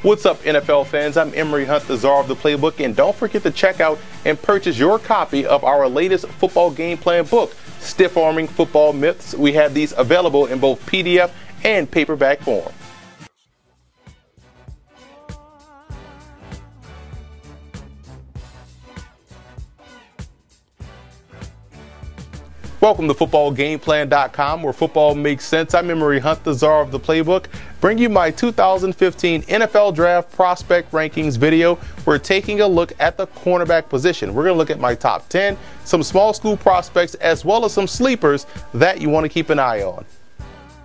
What's up, NFL fans? I'm Emory Hunt, the czar of the playbook, and don't forget to check out and purchase your copy of our latest football game plan book, Stiff Arming Football Myths. We have these available in both PDF and paperback form. Welcome to FootballGamePlan.com, where football makes sense. I'm Emory Hunt, the czar of the playbook, bring you my 2015 NFL Draft Prospect Rankings video. We're taking a look at the cornerback position. We're going to look at my top 10, some small school prospects, as well as some sleepers that you want to keep an eye on.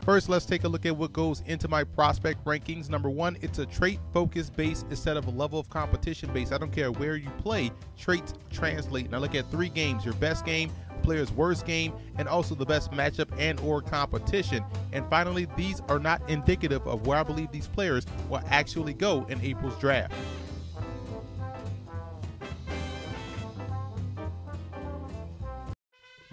First, let's take a look at what goes into my prospect rankings. Number one, it's a trait-focused base instead of a level of competition base. I don't care where you play, traits translate. Now look at 3 games: your best game, player's worst game, and also the best matchup and or competition. And finally, these are not indicative of where I believe these players will actually go in April's draft.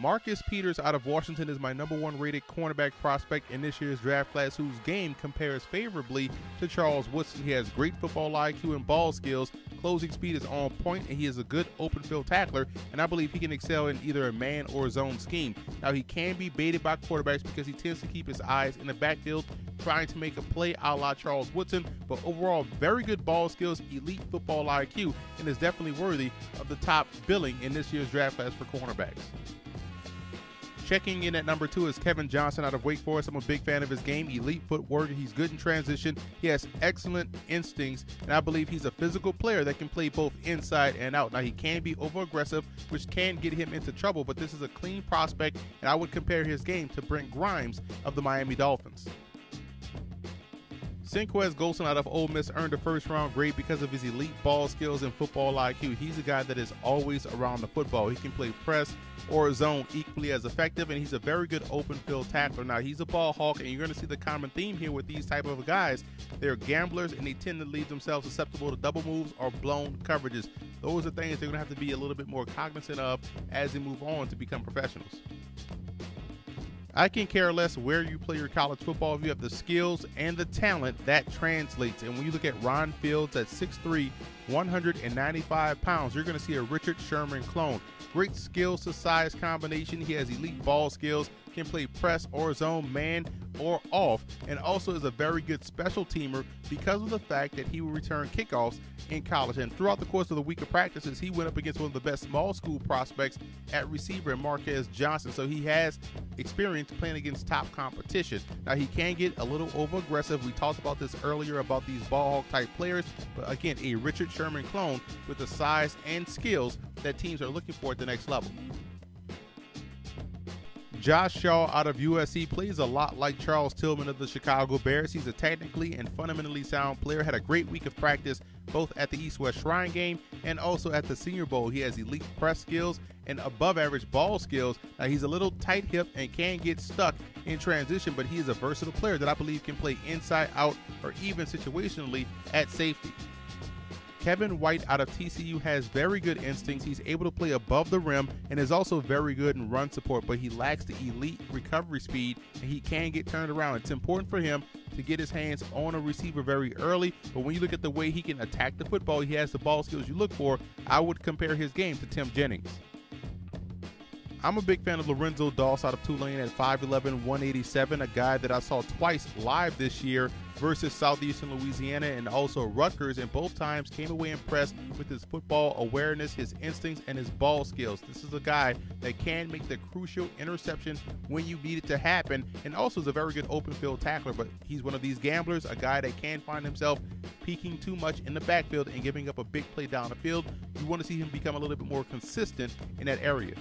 Marcus Peters out of Washington is my #1 rated cornerback prospect in this year's draft class, whose game compares favorably to Charles Woodson. He has great football IQ and ball skills. Closing speed is on point, and he is a good open field tackler, and I believe he can excel in either a man or zone scheme. Now, he can be baited by quarterbacks because he tends to keep his eyes in the backfield trying to make a play a la Charles Woodson, but overall, very good ball skills, elite football IQ, and is definitely worthy of the top billing in this year's draft class for cornerbacks. Checking in at number 2 is Kevin Johnson out of Wake Forest. I'm a big fan of his game. Elite footwork. He's good in transition. He has excellent instincts, and I believe he's a physical player that can play both inside and out. Now, he can be over-aggressive, which can get him into trouble, but this is a clean prospect, and I would compare his game to Brent Grimes of the Miami Dolphins. Senquez Golson out of Ole Miss earned a first-round grade because of his elite ball skills and football IQ. He's a guy that is always around the football. He can play press or zone equally as effective, and he's a very good open field tackler. Now, he's a ball hawk, and you're going to see the common theme here with these type of guys. They're gamblers, and they tend to leave themselves susceptible to double moves or blown coverages. Those are things they're going to have to be a little bit more cognizant of as they move on to become professionals. I can care less where you play your college football. If you have the skills and the talent, that translates. And when you look at Ron Fields at 6'3", 195 pounds, you're going to see a Richard Sherman clone. Great skills to size combination. He has elite ball skills, can play press or zone, man or off, and also is a very good special teamer because of the fact that he will return kickoffs in college. And throughout the course of the week of practices, he went up against one of the best small school prospects at receiver, Marquez Johnson. So he has experience playing against top competition. Now, he can get a little over aggressive. We talked about this earlier about these ball hawk type players, but again, a Richard Sherman clone with the size and skills that teams are looking for at the next level. Josh Shaw out of USC plays a lot like Charles Tillman of the Chicago Bears. He's a technically and fundamentally sound player. Had a great week of practice both at the East-West Shrine game and also at the Senior Bowl. He has elite press skills and above-average ball skills. Now, he's a little tight-hipped and can get stuck in transition, but he is a versatile player that I believe can play inside, out, or even situationally at safety. Kevin White out of TCU has very good instincts. He's able to play above the rim and is also very good in run support, but he lacks the elite recovery speed, and he can get turned around. It's important for him to get his hands on a receiver very early, but when you look at the way he can attack the football, he has the ball skills you look for. I would compare his game to Tim Jennings. I'm a big fan of Lorenzo Doss out of Tulane at 5'11", 187, a guy that I saw twice live this year versus Southeastern Louisiana and also Rutgers, and both times came away impressed with his football awareness, his instincts, and his ball skills. This is a guy that can make the crucial interception when you need it to happen, and also is a very good open field tackler, but he's one of these gamblers, a guy that can find himself peaking too much in the backfield and giving up a big play down the field. You want to see him become a little bit more consistent in that area.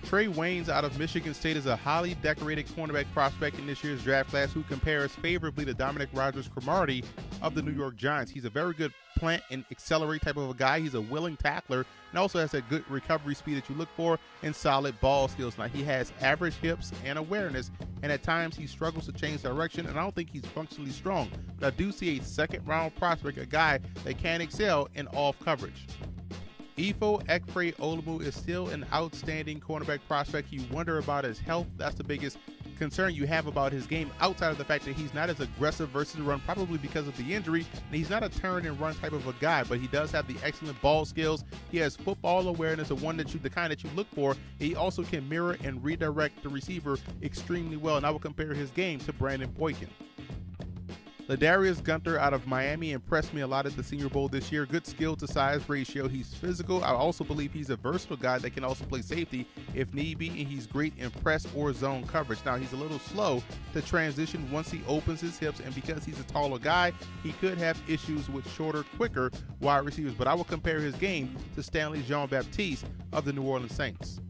Trey Waynes out of Michigan State is a highly decorated cornerback prospect in this year's draft class who compares favorably to Dominic Rodgers-Cromartie of the New York Giants. He's a very good plant and accelerate type of a guy. He's a willing tackler and also has that good recovery speed that you look for and solid ball skills. Now, he has average hips and awareness, and at times he struggles to change direction, and I don't think he's functionally strong. But I do see a second-round prospect, a guy that can excel in off coverage. Ifo Ekfre Olumu is still an outstanding cornerback prospect. You wonder about his health. That's the biggest concern you have about his game outside of the fact that he's not as aggressive versus the run, probably because of the injury, and he's not a turn and run type of a guy, but he does have the excellent ball skills. He has football awareness, the kind that you look for. He also can mirror and redirect the receiver extremely well, and I will compare his game to Brandon Boykin. Ladarius Gunter out of Miami impressed me a lot at the Senior Bowl this year. Good skill to size ratio. He's physical. I also believe he's a versatile guy that can also play safety if need be, and he's great in press or zone coverage. Now, he's a little slow to transition once he opens his hips, and because he's a taller guy, he could have issues with shorter, quicker wide receivers. But I will compare his game to Stanley Jean-Baptiste of the New Orleans Saints.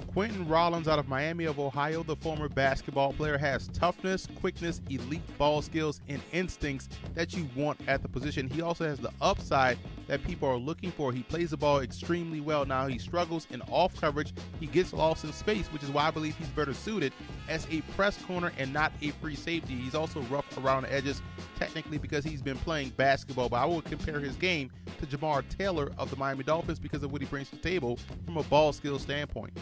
Quentin Rollins out of Miami of Ohio, the former basketball player, has toughness, quickness, elite ball skills, and instincts that you want at the position. He also has the upside that people are looking for. He plays the ball extremely well. Now, he struggles in off coverage. He gets lost in space, which is why I believe he's better suited as a press corner and not a free safety. He's also rough around the edges, technically because he's been playing basketball, but I will compare his game to Jamar Taylor of the Miami Dolphins because of what he brings to the table from a ball skill standpoint.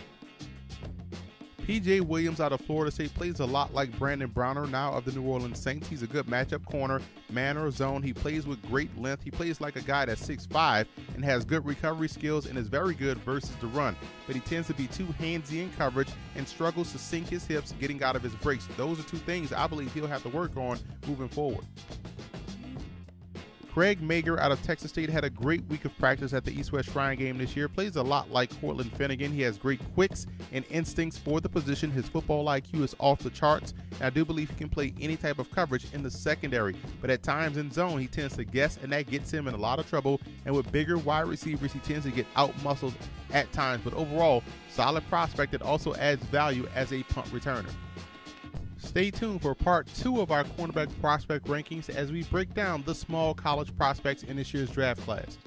P.J. Williams out of Florida State plays a lot like Brandon Browner now of the New Orleans Saints. He's a good matchup corner, man or zone. He plays with great length. He plays like a guy that's 6'5" and has good recovery skills and is very good versus the run. But he tends to be too handsy in coverage and struggles to sink his hips getting out of his breaks. Those are two things I believe he'll have to work on moving forward. Craig Mager out of Texas State had a great week of practice at the East-West Shrine game this year. Plays a lot like Cortland Finnegan. He has great quicks and instincts for the position. His football IQ is off the charts, and I do believe he can play any type of coverage in the secondary. But at times in zone, he tends to guess, and that gets him in a lot of trouble. And with bigger wide receivers, he tends to get out-muscled at times. But overall, solid prospect that also adds value as a punt returner. Stay tuned for part 2 of our cornerback prospect rankings as we break down the small college prospects in this year's draft class.